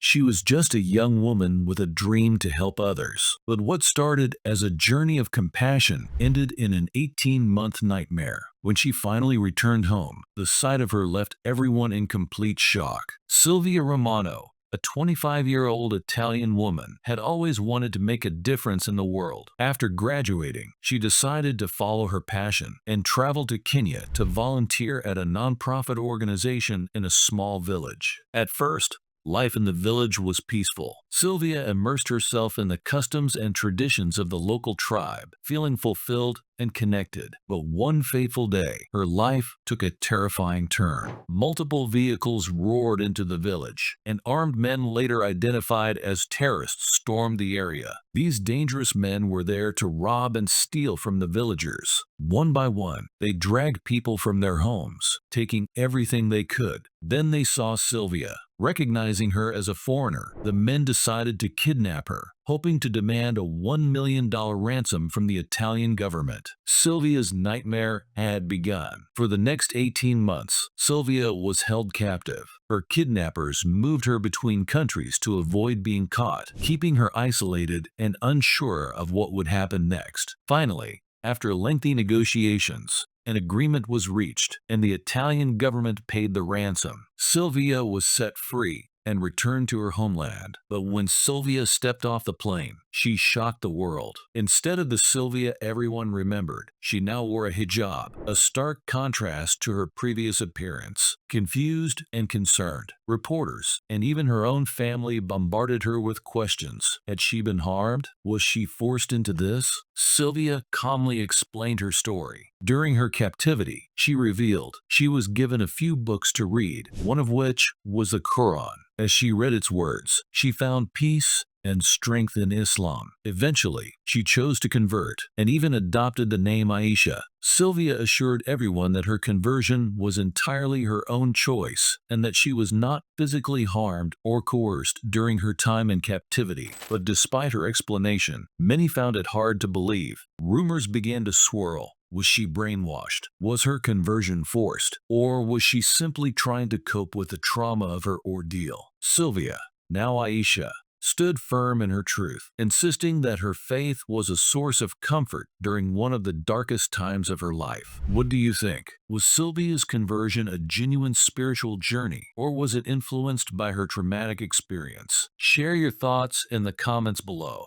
She was just a young woman with a dream to help others. But what started as a journey of compassion ended in an 18-month nightmare. When she finally returned home, the sight of her left everyone in complete shock. Silvia Romano, a 25-year-old Italian woman, had always wanted to make a difference in the world. After graduating, she decided to follow her passion and traveled to Kenya to volunteer at a nonprofit organization in a small village. At first, life in the village was peaceful. Sylvia immersed herself in the customs and traditions of the local tribe, feeling fulfilled and connected. But one fateful day, her life took a terrifying turn. Multiple vehicles roared into the village, and armed men later identified as terrorists stormed the area. These dangerous men were there to rob and steal from the villagers. One by one, they dragged people from their homes, taking everything they could. Then they saw Sylvia. Recognizing her as a foreigner, the men decided to kidnap her, hoping to demand a $1 million ransom from the Italian government. Sylvia's nightmare had begun. For the next 18 months, Sylvia was held captive. Her kidnappers moved her between countries to avoid being caught, keeping her isolated and unsure of what would happen next. Finally, after lengthy negotiations, an agreement was reached, and the Italian government paid the ransom. Sylvia was set free and returned to her homeland. But when Sylvia stepped off the plane, she shocked the world. Instead of the Sylvia everyone remembered, she now wore a hijab, a stark contrast to her previous appearance. Confused and concerned, reporters and even her own family bombarded her with questions. Had she been harmed? Was she forced into this? Sylvia calmly explained her story. During her captivity, she revealed she was given a few books to read, one of which was the Quran. As she read its words, she found peace and strength in Islam. Eventually, she chose to convert and even adopted the name Aisha. Sylvia assured everyone that her conversion was entirely her own choice and that she was not physically harmed or coerced during her time in captivity. But despite her explanation, many found it hard to believe. Rumors began to swirl. Was she brainwashed? Was her conversion forced? Or was she simply trying to cope with the trauma of her ordeal? Sylvia, now Aisha, stood firm in her truth, insisting that her faith was a source of comfort during one of the darkest times of her life. What do you think? Was Sylvia's conversion a genuine spiritual journey, or was it influenced by her traumatic experience? Share your thoughts in the comments below.